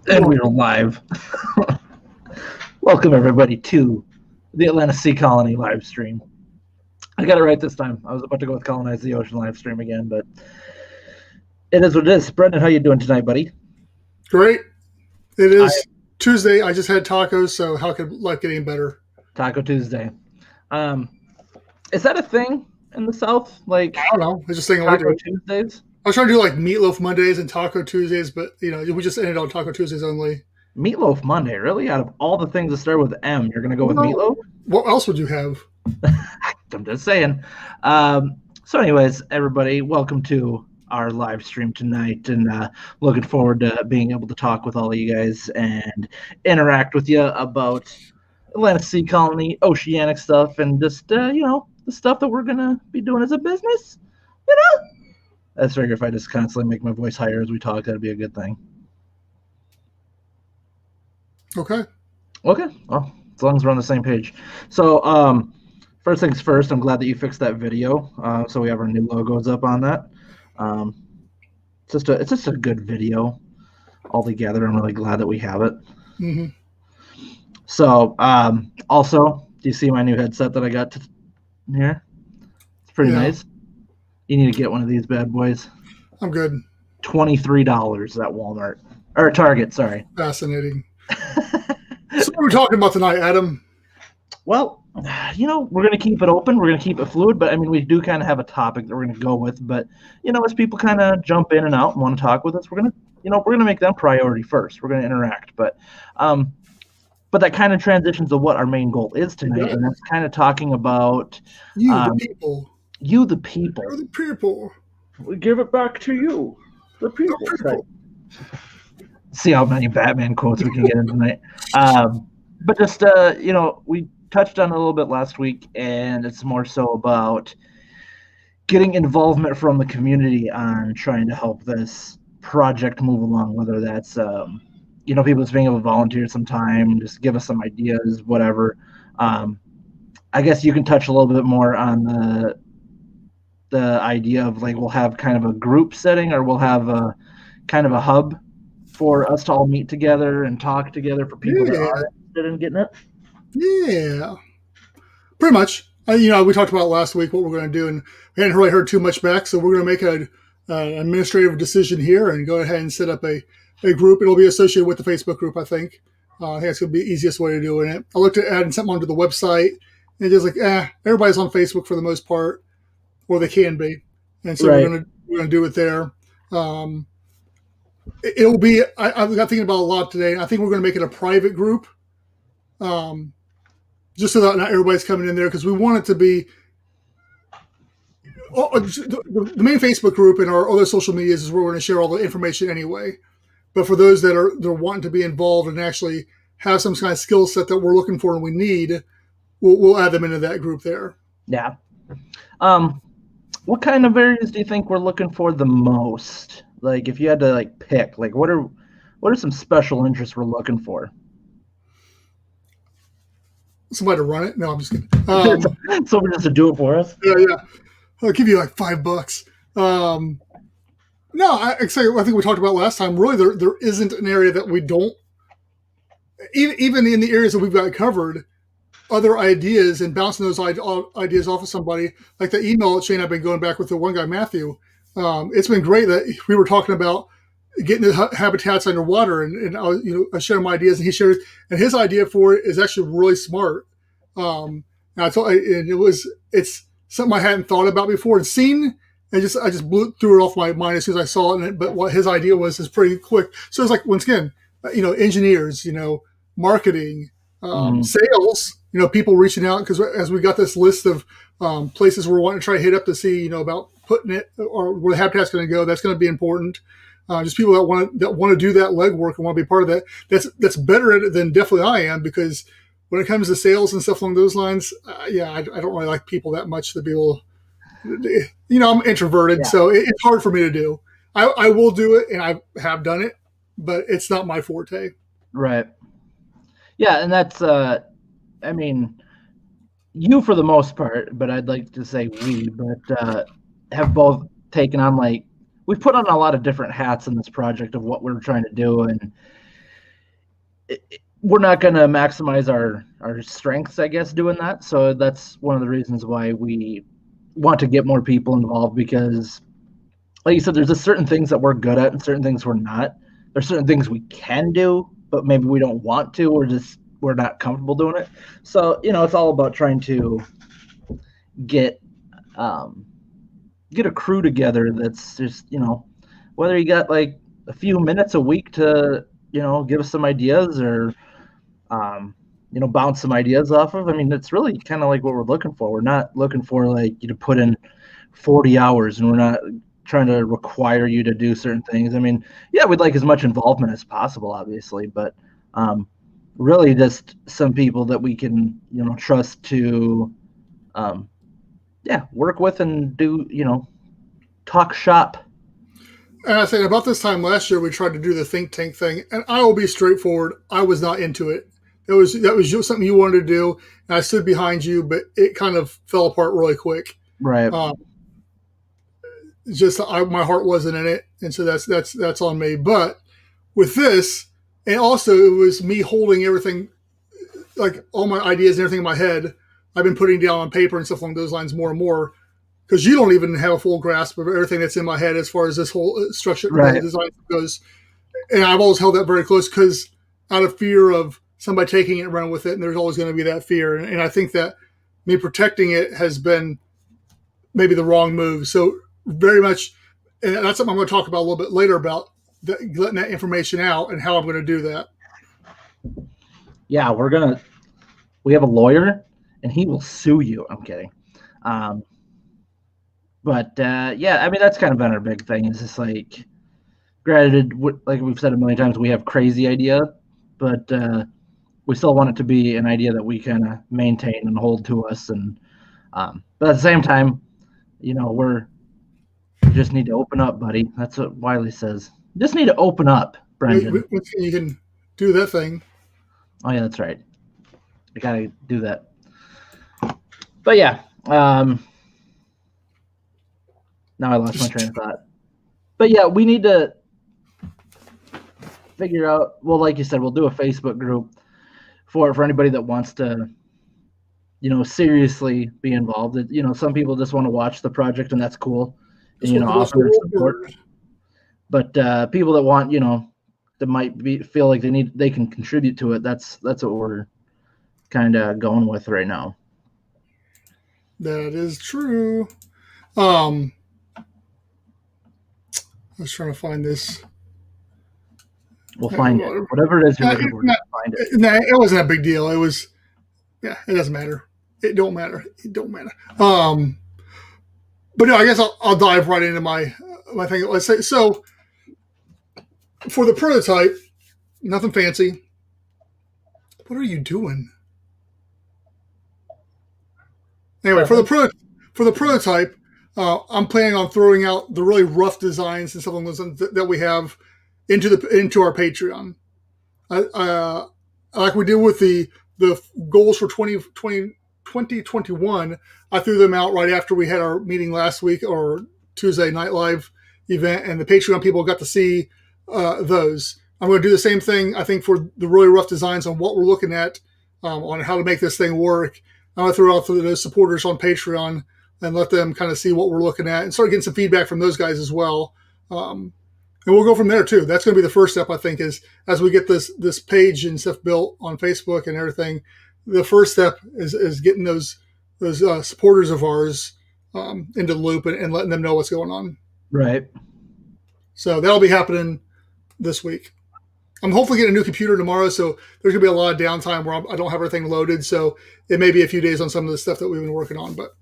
And we are live. Welcome, everybody, to the Atlanta Sea Colony live stream. I got it right this time. I was about to go with Colonize the Ocean live stream again, but it is what it is. Brendan, how you doing tonight, buddy? Great. It is Tuesday. I just had tacos, so how could life get any better? Taco Tuesday. Is that a thing in the South? Like, I don't know. It's just saying I Taco do. Tuesdays? I was trying to do like Meatloaf Mondays and Taco Tuesdays, but we just ended on Taco Tuesdays only. Meatloaf Monday, really? Out of all the things that start with M, you're going to go with meatloaf? What else would you have? I'm just saying. So anyways, everybody, welcome to our live stream tonight, and looking forward to being able to talk with all of you guys and interact with you about Atlanta Sea Colony, oceanic stuff, and just, the stuff that we're going to be doing as a business, I figure if I just constantly make my voice higher as we talk, that'd be a good thing. Okay. Well, as long as we're on the same page. So, first things first, I'm glad that you fixed that video. So we have our new logos up on that. It's just a good video altogether. I'm really glad that we have it. Mm-hmm. So, also, do you see my new headset that I got here? It's pretty nice. You need to get one of these bad boys. I'm good. $23 at Walmart. Or Target, sorry. Fascinating. So what are we talking about tonight, Adam? Well, we're going to keep it open. We're going to keep it fluid. But, we do kind of have a topic that we're going to go with. But, as people kind of jump in and out and want to talk with us, we're going to make them priority first. We're going to interact. But that kind of transitions to what our main goal is tonight. And that's kind of talking about you, the people. You, the people. You're the people. We give it back to you, the people. See how many Batman quotes we can get in tonight. But just, we touched on it a little bit last week, and it's more so about getting involvement from the community on trying to help this project move along, whether that's, people just being able to volunteer some time, just give us some ideas, whatever. I guess you can touch a little bit more on the idea of, like, we'll have kind of a group setting, or we'll have a kind of a hub for us to all meet together and talk together for people that are interested in getting it. Yeah, pretty much. We talked about last week what we're going to do, and we hadn't really heard too much back, so we're going to make an administrative decision here and go ahead and set up a group. It'll be associated with the Facebook group, I think. I think it's going to be the easiest way of doing it. I looked at adding something onto the website, and just like, everybody's on Facebook for the most part, or they can be, and so we're going to do it there. It'll be. I got thinking about a lot today. I think we're going to make it a private group, just so that not everybody's coming in there, because we want it to be. The main Facebook group and our other social medias is where we're going to share all the information anyway. But for those that are wanting to be involved and actually have some kind of skill set that we're looking for and we need, we'll add them into that group there. Yeah. What kind of areas do you think we're looking for the most? Like, if you had to pick, what are some special interests we're looking for? Somebody to run it? No, I'm just kidding. Someone just to do it for us? Yeah. I'll give you $5. No, I think we talked about last time. Really, there isn't an area that we don't. Even in the areas that we've got covered, other ideas and bouncing those ideas off of somebody, like the email chain I've been going back with the one guy, Matthew. It's been great that we were talking about getting the habitats underwater, and I shared my ideas, and he shared, and his idea for it is actually really smart. And it's something I hadn't thought about before and seen, and I just threw it off my mind as soon as I saw it. But what his idea was is pretty quick. So it's like, once again, engineers, marketing, sales, people reaching out, because as we got this list of places we're wanting to try to hit up to see, about putting it or where the habitat's going to go, that's going to be important. Just people that want to do that legwork and want to be part of that. That's better at it than definitely I am, because when it comes to sales and stuff along those lines, I don't really like people that much to be able. I'm introverted, so it's hard for me to do. I will do it, and I have done it, but it's not my forte. Right. Yeah, and that's you for the most part, but I'd like to say we, but have both taken on, we've put on a lot of different hats in this project of what we're trying to do, and we're not going to maximize our strengths, I guess, doing that. So that's one of the reasons why we want to get more people involved, because like you said, there's just certain things that we're good at and certain things we're not. There's certain things we can do, but maybe we don't want to, or just we're not comfortable doing it. So, it's all about trying to get get a crew together that's just, whether you got like a few minutes a week to, give us some ideas, or bounce some ideas off of. I mean, it's really kind of like what we're looking for. We're not looking for like you to put in 40 hours, and we're not trying to require you to do certain things. I mean, yeah, we'd like as much involvement as possible, obviously, but really just some people that we can, trust to, work with and do, talk shop. And I say about this time last year, we tried to do the think tank thing, and I will be straightforward. I was not into it. That was just something you wanted to do, and I stood behind you, but it kind of fell apart really quick. Right. My heart wasn't in it, and so that's on me. But with this, and also it was me holding everything, like all my ideas and everything in my head. I've been putting down on paper and stuff along those lines more and more, because you don't even have a full grasp of everything that's in my head as far as this whole structure design goes. And I've always held that very close, because out of fear of somebody taking it and running with it, and there's always going to be that fear. And I think that me protecting it has been maybe the wrong move. So very much, and that's something I'm going to talk about a little bit later, about letting that information out and how I'm going to do that. Yeah, we have a lawyer, and he will sue you. I'm kidding. But yeah, I mean, that's kind of been our big thing. It's just like, granted, like we've said a million times, we have crazy idea, but we still want it to be an idea that we kind of maintain and hold to us. And but at the same time, we just need to open up, buddy. That's what Wiley says. You just need to open up, Brendan. You can do that thing. Oh yeah, that's right. I gotta do that. But yeah, now I lost my train of thought. But yeah, we need to figure out. Well, like you said, we'll do a Facebook group for anybody that wants to, seriously be involved. Some people just want to watch the project, and that's cool. And, offer their support. But people that want, that might feel like they can contribute to it. That's what we're kind of going with right now. That is true. I was trying to find this. We'll find it. Whatever it is you're looking for, find it. It wasn't a big deal. It was, it doesn't matter. It don't matter. But no, I guess I'll dive right into my thing. Let's say, so for the prototype, nothing fancy. What are you doing? Anyway, for the prototype, I'm planning on throwing out the really rough designs and stuff like that we have into our Patreon. Like we did with the goals for 2021, I threw them out right after we had our meeting last week, or Tuesday Night Live event, and the Patreon people got to see those. I'm going to do the same thing, I think, for the really rough designs on what we're looking at, on how to make this thing work. I'm going to throw out to those supporters on Patreon and let them kind of see what we're looking at and start getting some feedback from those guys as well. And we'll go from there too. That's going to be the first step, I think, is as we get this page and stuff built on Facebook and everything. The first step is getting those supporters of ours into the loop and letting them know what's going on. Right. So that'll be happening this week. I'm hopefully getting a new computer tomorrow, so there's going to be a lot of downtime where I don't have everything loaded. So it may be a few days on some of the stuff that we've been working on. But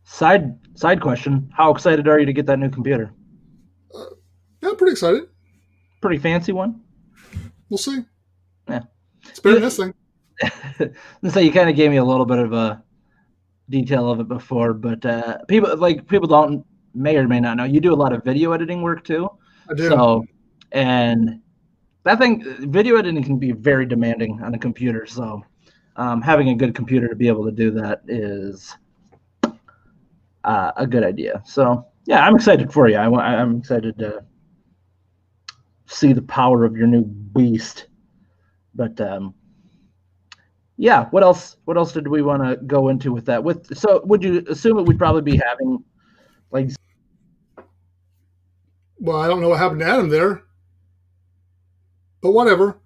side question: how excited are you to get that new computer? Yeah, I'm pretty excited. Pretty fancy one. We'll see. Yeah, it's better than this thing. So you kind of gave me a little bit of a detail of it before, but people may or may not know you do a lot of video editing work too. I do. So, and that thing, video editing can be very demanding on a computer. So, having a good computer to be able to do that is a good idea. So, yeah, I'm excited for you. I'm excited to see the power of your new beast. But yeah, what else? What else did we want to go into with that? So, would you assume that we'd probably be having like? Well, I don't know what happened to Adam there, but whatever.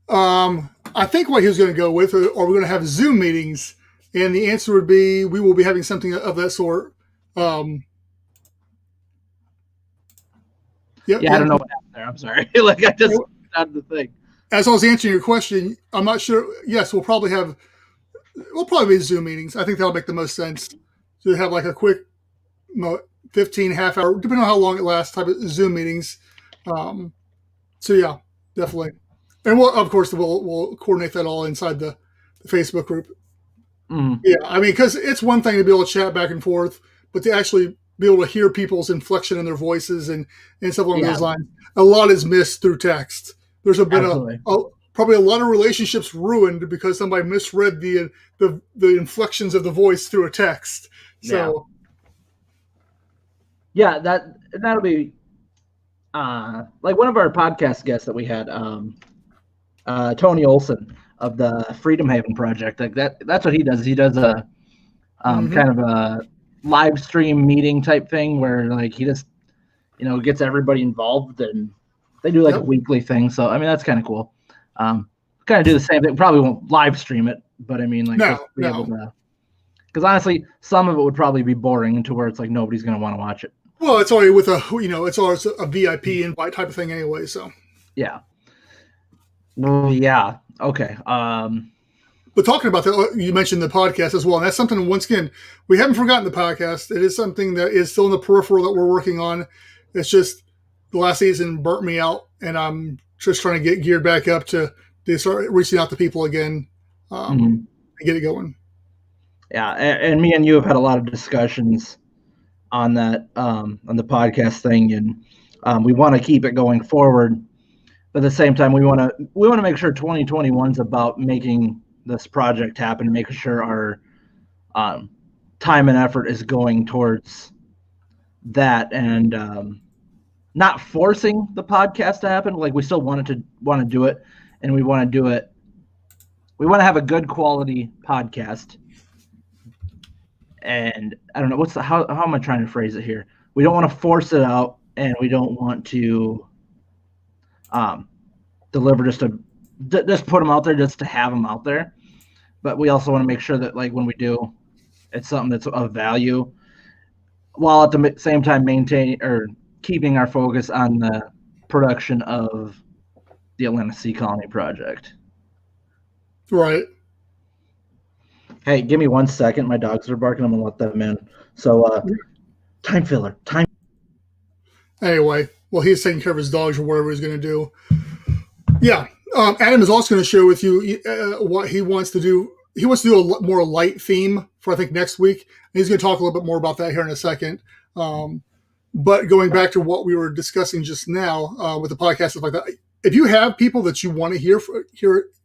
I think what he was going to go with, are we going to have Zoom meetings? And the answer would be, we will be having something of that sort. Yeah, I don't know what happened there. I'm sorry. Like I just started the thing. As I was answering your question, I'm not sure. Yes, we'll probably be Zoom meetings. I think that'll make the most sense to have like a quick 15 half hour, depending on how long it lasts, type of Zoom meetings. So yeah, definitely. And of course, we'll coordinate that all inside the Facebook group. Mm. Yeah, I mean, because it's one thing to be able to chat back and forth, but to actually be able to hear people's inflection in their voices and stuff along those lines, a lot is missed through text. There's been probably a lot of relationships ruined because somebody misread the inflections of the voice through a text. So, yeah, that'll be like one of our podcast guests that we had, Tony Olson of the Freedom Haven Project. Like that's what he does. He does a kind of a live stream meeting type thing where like he just gets everybody involved, and they do like a weekly thing. So I mean that's kind of cool. Kind of do the same thing. Probably won't live stream it, but I mean like able to. Because honestly, some of it would probably be boring to where it's like nobody's going to want to watch it. Well, it's already with it's always a VIP invite type of thing anyway. So yeah. Well, yeah. Okay. But talking about that, you mentioned the podcast as well, and that's something. Once again, we haven't forgotten the podcast. It is something that is still in the peripheral that we're working on. It's just the last season burnt me out, and I'm just trying to get geared back up to start reaching out to people again and get it going. Yeah, and me and you have had a lot of discussions on that on the podcast thing, and we want to keep it going forward. But at the same time, we want to make sure 2021 is about making this project happen, making sure our time and effort is going towards that, and not forcing the podcast to happen. Like we still want to do it, and we want to do it. We want to have a good quality podcast. And I don't know how am I trying to phrase it here? We don't want to force it out, and we don't want to deliver just put them out there just to have them out there. But we also want to make sure that like when we do, it's something that's of value, while at the same time maintaining or keeping our focus on the production of the Atlanta Sea Colony project. Right. Hey, give me 1 second. My dogs are barking. I'm going to let them in. So, time filler. Anyway, well, he's taking care of his dogs or whatever he's going to do. Yeah. Adam is also going to share with you what he wants to do. He wants to do a more light theme for, I think, next week. And he's going to talk a little bit more about that here in a second. But going back to what we were discussing just now with the podcast, stuff like that, if you have people that you want to hear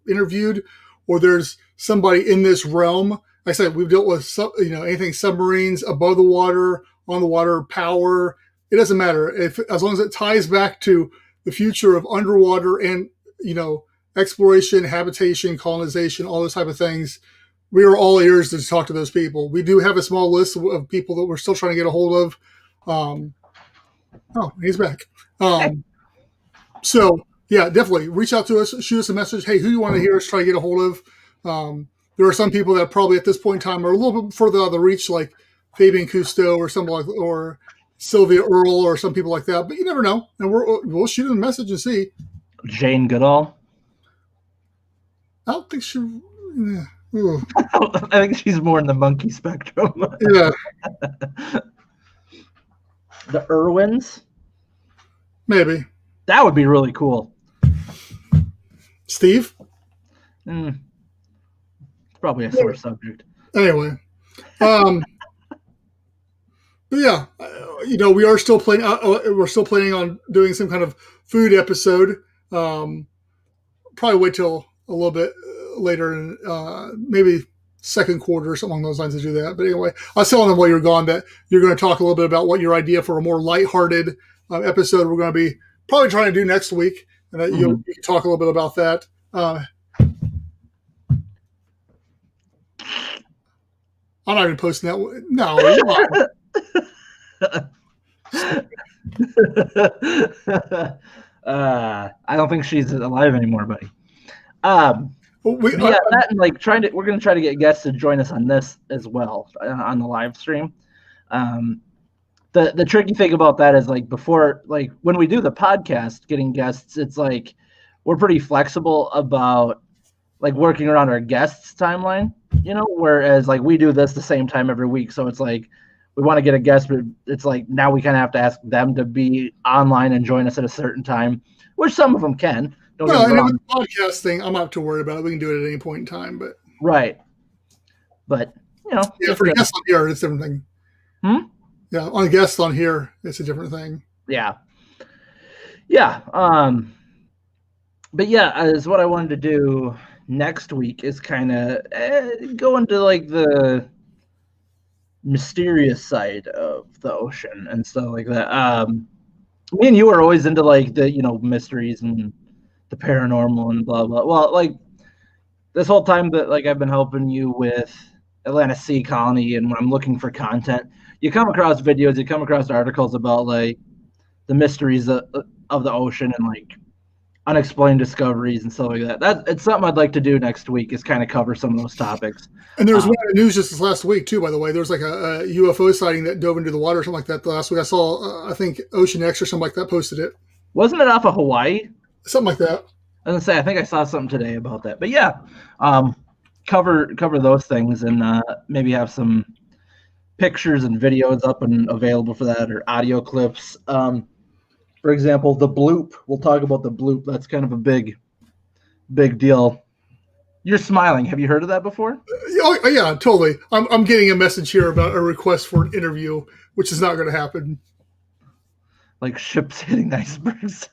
interviewed, or there's somebody in this realm, like I said, we've dealt with anything submarines, above the water, on the water, power. It doesn't matter as long as it ties back to the future of underwater and exploration, habitation, colonization, all those type of things. We are all ears to talk to those people. We do have a small list of people that we're still trying to get a hold of. Oh, he's back. So yeah, definitely reach out to us, shoot us a message. Hey, who you want to hear us try to get a hold of? There are some people that probably at this point in time are a little bit further out of the reach, like Fabian Cousteau or something like, or Sylvia Earle or some people like that. But you never know, and we'll shoot them a message and see. Jane Goodall. I don't think she. Yeah. I think she's more in the monkey spectrum. Yeah. The Irwins? Maybe. That would be really cool. Steve? It's probably a sore subject. Anyway. But yeah, we are still planning. We're still planning on doing some kind of food episode. Probably wait till a little bit later, in maybe second quarter or something along those lines to do that. But anyway, I was telling them while you're gone that you're going to talk a little bit about what your idea for a more lighthearted episode we're going to be probably trying to do next week, and that you can talk a little bit about that. I'm not even posting that one. No, I don't think she's alive anymore, buddy. we, But yeah, that and like we're gonna try to get guests to join us on this as well on the live stream. The tricky thing about that is like before, like when we do the podcast, getting guests, it's like we're pretty flexible about like working around our guests' timeline, whereas like we do this the same time every week, so it's like we want to get a guest, but it's like now we kind of have to ask them to be online and join us at a certain time, which some of them can. Well, and with the podcast thing, I'm not too worried about it. We can do it at any point in time, but right. But yeah, for guests on here, it's a different thing. Yeah, on guests on here, it's a different thing. Yeah. But yeah, is what I wanted to do next week is kind of go into like the mysterious side of the ocean and stuff like that. Me and you are always into like the mysteries and the paranormal and blah blah. Well, like this whole time that like I've been helping you with Atlantis Sea Colony, and when I'm looking for content, you come across videos, you come across articles about like the mysteries of the ocean and like unexplained discoveries and stuff like that. It's something I'd like to do next week, is kind of cover some of those topics. And there was one in the news just this last week too, by the way. There was like a UFO sighting that dove into the water or something like that the last week. I saw, I think Ocean X or something like that posted it. Wasn't it off of Hawaii? Something like that. I was gonna say, I think I saw something today about that. But yeah, cover those things and maybe have some pictures and videos up and available for that, or audio clips. For example, the bloop. We'll talk about the bloop. That's kind of a big deal. You're smiling. Have you heard of that before? Oh, yeah, totally. I'm getting a message here about a request for an interview, which is not going to happen. Like ships hitting icebergs.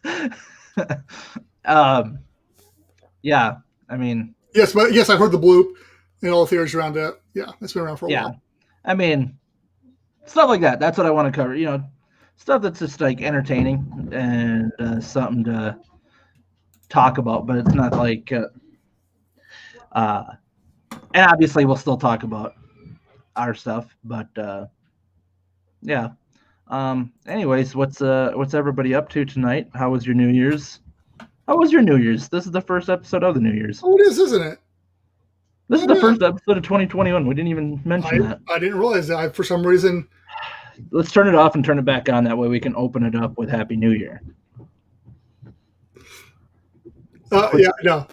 Yeah, I mean. Yes, but yes, I've heard the bloop and all the theories around that. Yeah, that's been around for a while. I mean, stuff like that. That's what I want to cover. Stuff that's just like entertaining and something to talk about, but it's not like. And obviously, we'll still talk about our stuff, but yeah. Anyways, what's everybody up to tonight? How was your New Year's? This is the first episode of the New Year's. Oh, it is, isn't it? This is the first episode of 2021. We didn't even mention that. I didn't realize that. For some reason. Let's turn it off and turn it back on. That way we can open it up with Happy New Year. Yeah, no.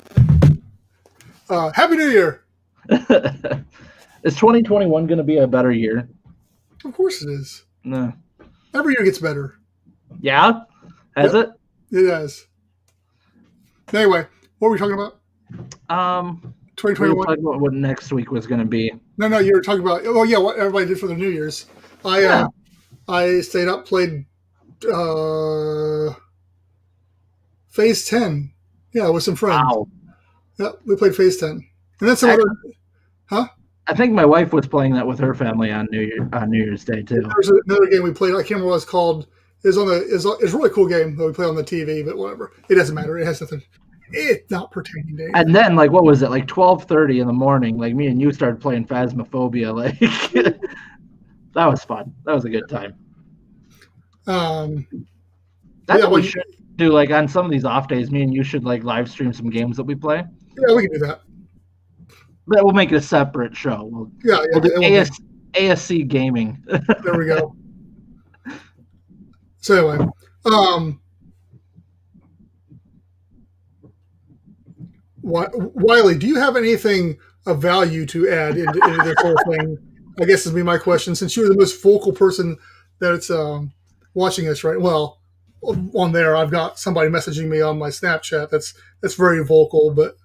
Happy New Year. Is 2021 going to be a better year? Of course it is. No. Every year gets better. Yeah? Has it? It has. Anyway, what were we talking about? 2021. We were talking about what next week was going to be. No, you were talking about, what everybody did for the New Year's. I stayed up, played Phase 10. Yeah, with some friends. Wow. Yeah, we played Phase 10. And that's huh? I think my wife was playing that with her family on New Year's Day too. There's another game we played. I can't remember what it's called. It's a really cool game that we play on the TV, but whatever. It doesn't matter. It has nothing. It's not pertaining to anything. And then, like, what was it? Like 12:30 in the morning. Like me and you started playing Phasmophobia. Like that was fun. That was a good time. That's what we should do. Like on some of these off days, me and you should like live stream some games that we play. Yeah, we can do that. But we'll make it a separate show. We'll do ASC gaming. There we go. So anyway, Wiley, do you have anything of value to add into this whole thing? I guess is be my question, since you're the most vocal person that's watching us right. Well, on there, I've got somebody messaging me on my Snapchat. That's very vocal, but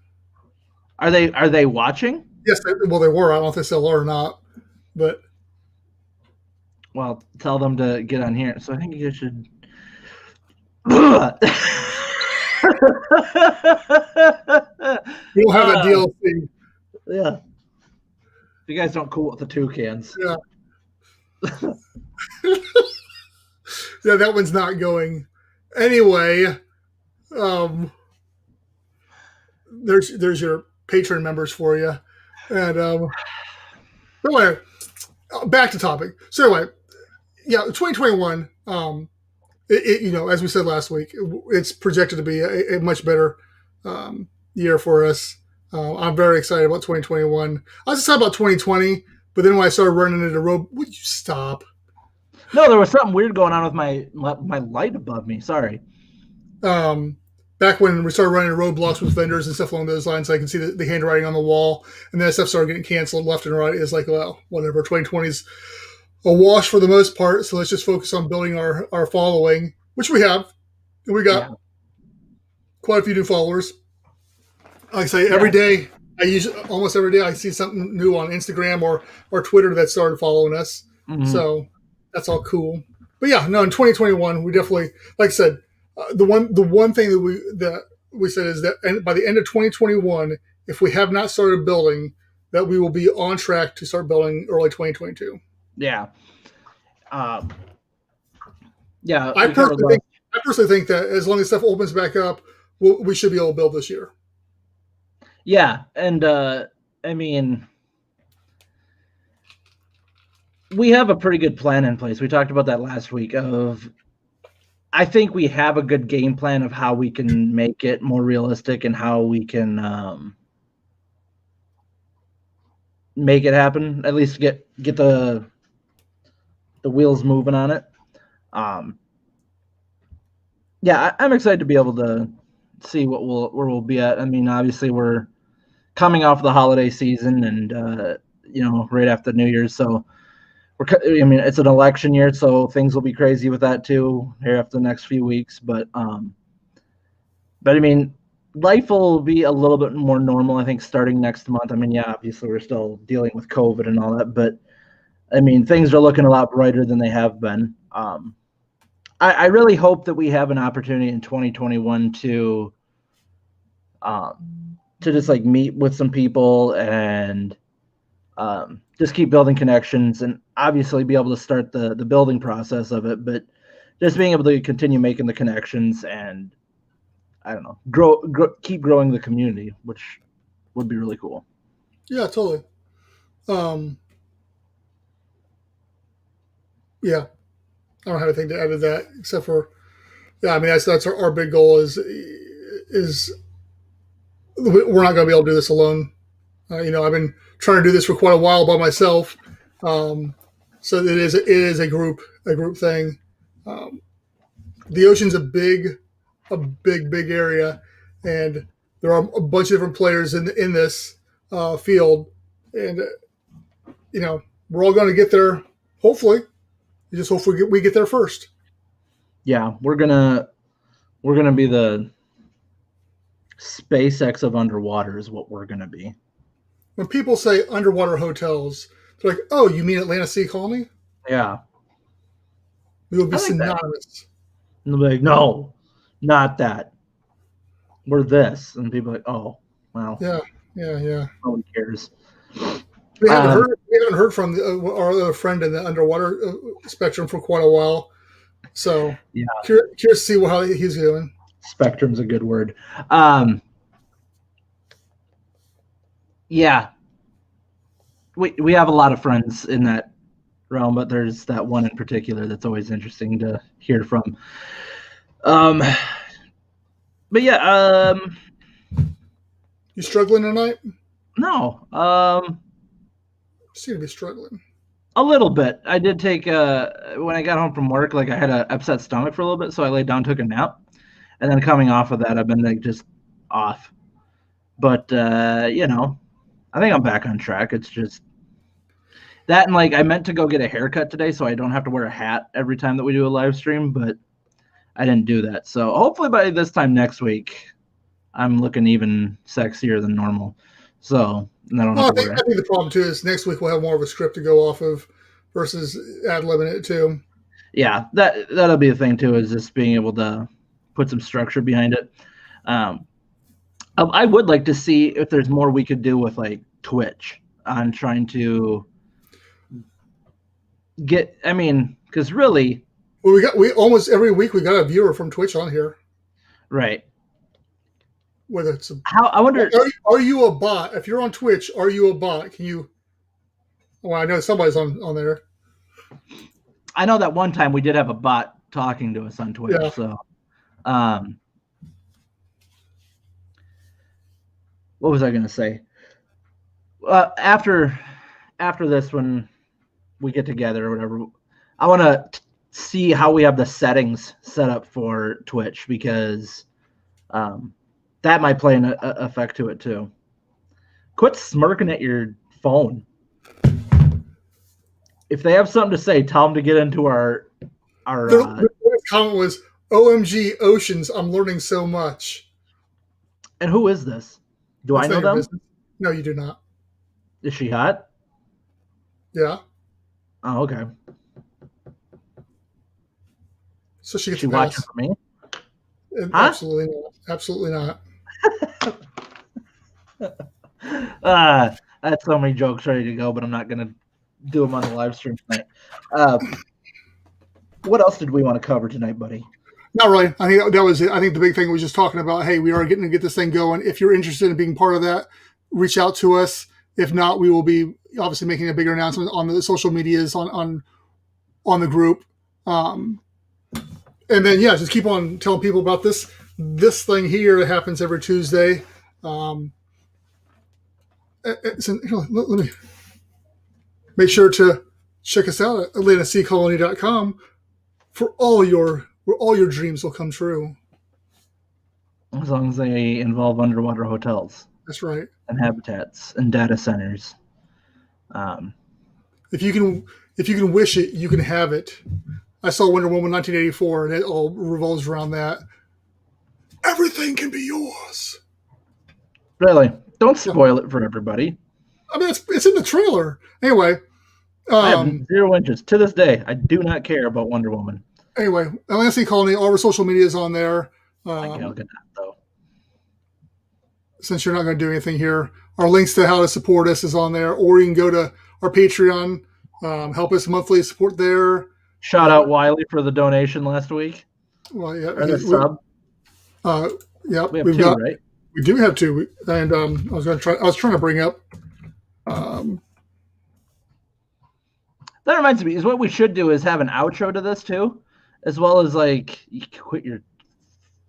are they watching? Yes, well, they were. I don't know if they still are or not, but tell them to get on here. So I think you should. We don't have that DLC. Yeah. You guys don't cool with the toucans. Yeah. Yeah, that one's not going. Anyway, there's your Patreon members for you. And but anyway, back to topic. So anyway, yeah, 2021. As we said last week, it's projected to be a much better year for us. I'm very excited about 2021. I was excited about 2020, but then when I started running into the road, would you stop? No, there was something weird going on with my light above me. Sorry. Back when we started running roadblocks with vendors and stuff along those lines, I can see the handwriting on the wall, and then that stuff started getting canceled left and right. It's like, well, whatever. 2020's a wash for the most part, so let's just focus on building our following, which we have. And we got quite a few new followers. Like I say, every day, almost every day I see something new on Instagram or Twitter that started following us. Mm-hmm. So that's all cool. But yeah, no, in 2021, we definitely, like I said, the one thing that we said is that by the end of 2021, if we have not started building, that we will be on track to start building early 2022. Yeah. Yeah. I personally think that as long as stuff opens back up, we should be able to build this year. Yeah, and I mean, we have a pretty good plan in place. We talked about that last week. I think we have a good game plan of how we can make it more realistic and how we can make it happen. At least get the wheels moving on it. Yeah, I'm excited to be able to see where we'll be at. I mean, obviously we're coming off the holiday season and right after New Year's, so it's an election year, so things will be crazy with that too here after the next few weeks. But I mean, life will be a little bit more normal, I think, starting next month. I mean, yeah, obviously we're still dealing with COVID and all that, but I mean, things are looking a lot brighter than they have been. I really hope that we have an opportunity in 2021 to just like meet with some people and just keep building connections and obviously be able to start the building process of it, but just being able to continue making the connections and I don't know, keep growing the community, which would be really cool. Yeah, totally. Yeah, I don't have anything to add to that except for, yeah, I mean, that's our big goal is we're not going to be able to do this alone. I've been trying to do this for quite a while by myself. So it is a group thing. The ocean's a big area, and there are a bunch of different players in this field, and we're all going to get there. Hopefully, we get there first. Yeah, we're gonna be the SpaceX of underwater is what we're gonna be. When people say underwater hotels, they're like, "Oh, you mean Atlantic Sea Colony?" Yeah, we will be synonymous. And they'll be like, "No, not that. We're this," and people are like, "Oh, well." Yeah. No one cares. We haven't heard from our other friend in the underwater spectrum for quite a while. So yeah, curious to see how he's doing. Spectrum's a good word. Yeah, we have a lot of friends in that realm, but there's that one in particular that's always interesting to hear from. But yeah, you struggling tonight? No. Seem to be struggling. A little bit. I did take when I got home from work, like I had an upset stomach for a little bit, so I laid down, took a nap, and then coming off of that, I've been like just off. But I think I'm back on track. It's just that, and like I meant to go get a haircut today, so I don't have to wear a hat every time that we do a live stream, but I didn't do that. So hopefully by this time next week, I'm looking even sexier than normal. So I think the problem too is next week we'll have more of a script to go off of versus ad-libbing it too. Yeah, that'll be a thing too, is just being able to put some structure behind it. I would like to see if there's more we could do with like Twitch on trying to get. I mean, because really, we almost every week we got a viewer from Twitch on here. Right. whether it's how I wonder. Are you a bot? If you're on Twitch, are you a bot? Can you? Well, I know somebody's on there. I know that one time we did have a bot talking to us on Twitch. Yeah. So, what was I going to say? After this, when we get together or whatever, I want to see how we have the settings set up for Twitch, because that might play an effect to it too. Quit smirking at your phone. If they have something to say, tell them to get into our. The comment was, "OMG Oceans, I'm learning so much." And who is this? Do I know them? Business. No, you do not. Is she hot? Yeah. Oh, okay. So she gets watching for me? Huh? Absolutely not. Absolutely not. I had so many jokes ready to go, but I'm not going to do them on the live stream tonight. What else did we want to cover tonight, buddy? Not really. I think that was it. I think the big thing was just talking about, hey, we are getting to get this thing going. If you're interested in being part of that, reach out to us. If not, we will be obviously making a bigger announcement on the social medias on the group. And then, yeah, just keep on telling people about this thing here that happens every Tuesday. Let me make sure to check us out at AtlantaSeaColony.com for where all your dreams will come true. As long as they involve underwater hotels. That's right. And habitats and data centers. If you can wish it, you can have it. I saw Wonder Woman 1984, and it all revolves around that. Everything can be yours. Really? Don't spoil it for everybody. I mean, it's in the trailer. Anyway. I have 0 inches. To this day, I do not care about Wonder Woman. Anyway, Atlanta Sea Colony, all our social media is on there. I can't look at that, though. Since you're not going to do anything here, our links to how to support us is on there, or you can go to our Patreon, help us monthly, support there. Shout out Wiley for the donation last week. Well, yeah, or the sub. Yeah, we have two, right? We do have two, and I was trying to bring up. That reminds me, is what we should do is have an outro to this too, as well as like, you quit your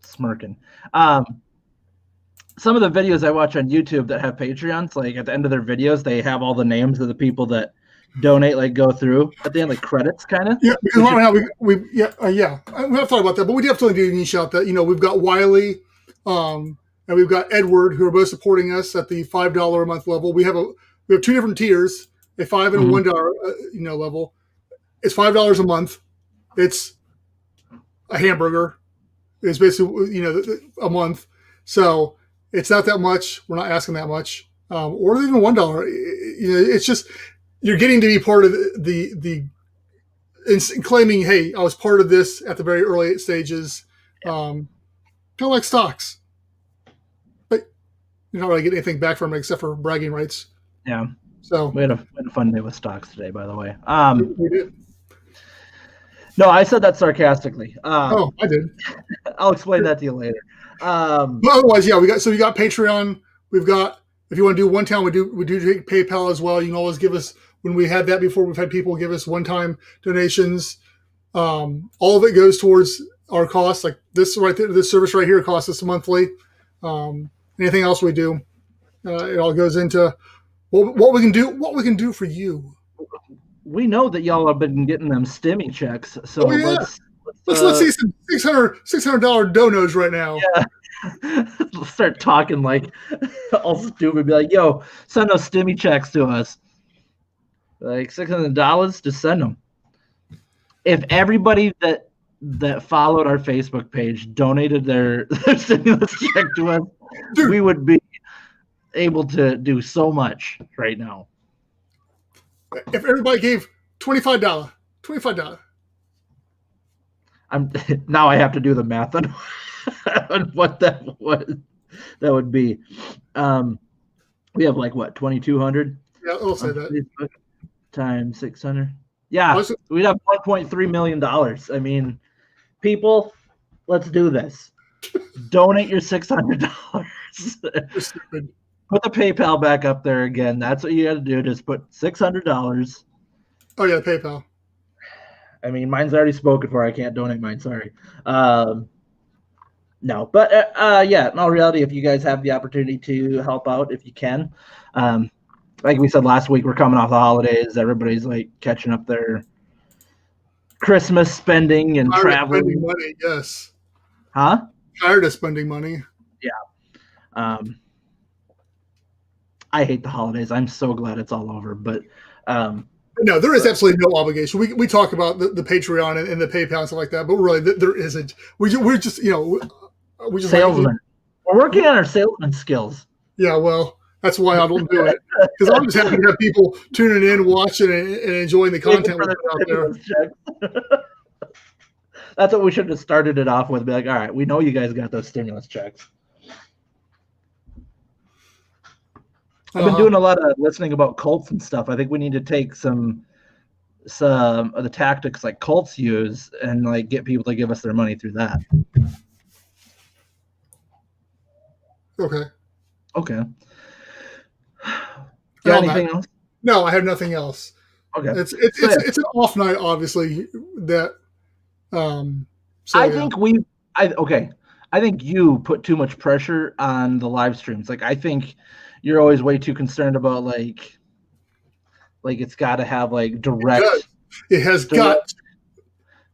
smirking. Some of the videos I watch on YouTube that have Patreons, like at the end of their videos, they have all the names of the people that donate, like go through at the end, like credits, kind of. Yeah, because right now we have thought about that, but we definitely do need to shout that. We've got Wiley, and we've got Edward, who are both supporting us at the $5 a month level. We have two different tiers, a $5 and a $1 level. It's $5 a month. It's a hamburger. It's basically a month. So it's not that much. We're not asking that much, or even $1. It's just you're getting to be part of the claiming, hey, I was part of this at the very early stages, kind of like stocks, but you're not really getting anything back from it except for bragging rights. Yeah. So we had a fun day with stocks today, by the way. We did. No, I said that sarcastically. I did. I'll explain that to you later. But otherwise, yeah, we got Patreon. We've got, if you want to do one time, we do take PayPal as well. You can always give us, when we had that before, we've had people give us one-time donations. All of it goes towards our costs. Like this right there, this service right here costs us monthly. Anything else we do, it all goes into what we can do. What we can do for you. We know that y'all have been getting them stimmy checks, so let's see some $600 donos right now. Yeah, let's start talking like all stupid. Be like, yo, send those stimmy checks to us. Like $600, just send them. If everybody that followed our Facebook page donated their stimulus check to us, dude, we would be able to do so much right now. If everybody gave $25, now I have to do the math on what that would be. We have like what, 2,200? Yeah, I'll say that. Facebook times 600. Yeah, we'd have $1.3 million. I mean, people, let's do this. Donate your $600. You're stupid. Put the PayPal back up there again. That's what you got to do. Just put $600. Oh yeah, PayPal. I mean, mine's already spoken for. I can't donate mine. Sorry. No, but yeah, in all reality, if you guys have the opportunity to help out, if you can, like we said last week, we're coming off the holidays. Everybody's like catching up their Christmas spending and Tired traveling. of spending money, yes. Huh? Tired of spending money. Yeah. I hate the holidays. I'm so glad it's all over. But no, there is absolutely no obligation. We talk about the Patreon and the PayPal and stuff like that, but really there isn't. We're just we just salesmen. We're working on our salesman skills. Yeah, well, that's why I don't do it, because I'm just happy to have people tuning in, watching, and enjoying the content we put out there. That's what we should have started it off with. Be like, all right, we know you guys got those stimulus checks. I've been doing a lot of listening about cults and stuff. I think we need to take some of the tactics like cults use and like get people to give us their money through that. Okay. Got anything else? No, I have nothing else. Okay. It's an off night, obviously. That. I think you put too much pressure on the live streams. Like I think you're always way too concerned about like it's got to have like direct. It has got.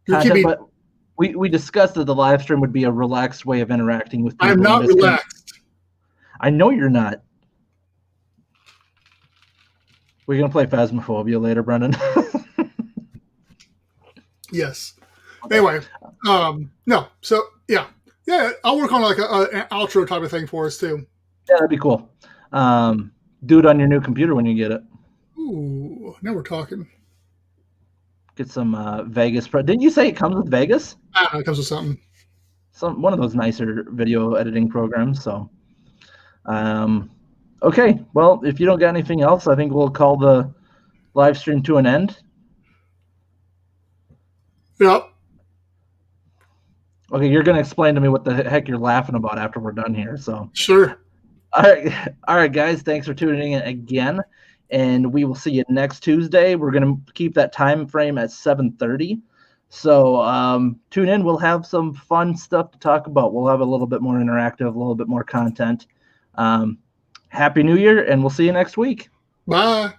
Content, but we discussed that the live stream would be a relaxed way of interacting with people. I'm not relaxed. I know you're not. We're gonna play Phasmophobia later, Brendan. Yes. Anyway, no. So yeah. I'll work on like an outro type of thing for us too. Yeah, that'd be cool. Do it on your new computer when you get it. Ooh, now we're talking. Get some Vegas. Didn't you say it comes with Vegas? It comes with something. One of those nicer video editing programs. So, okay. Well, if you don't got anything else, I think we'll call the live stream to an end. Yep. Okay, you're gonna explain to me what the heck you're laughing about after we're done here. So sure. All right, guys. Thanks for tuning in again, and we will see you next Tuesday. We're gonna keep that time frame at 7:30. So tune in. We'll have some fun stuff to talk about. We'll have a little bit more interactive, a little bit more content. Happy New Year, and we'll see you next week. Bye.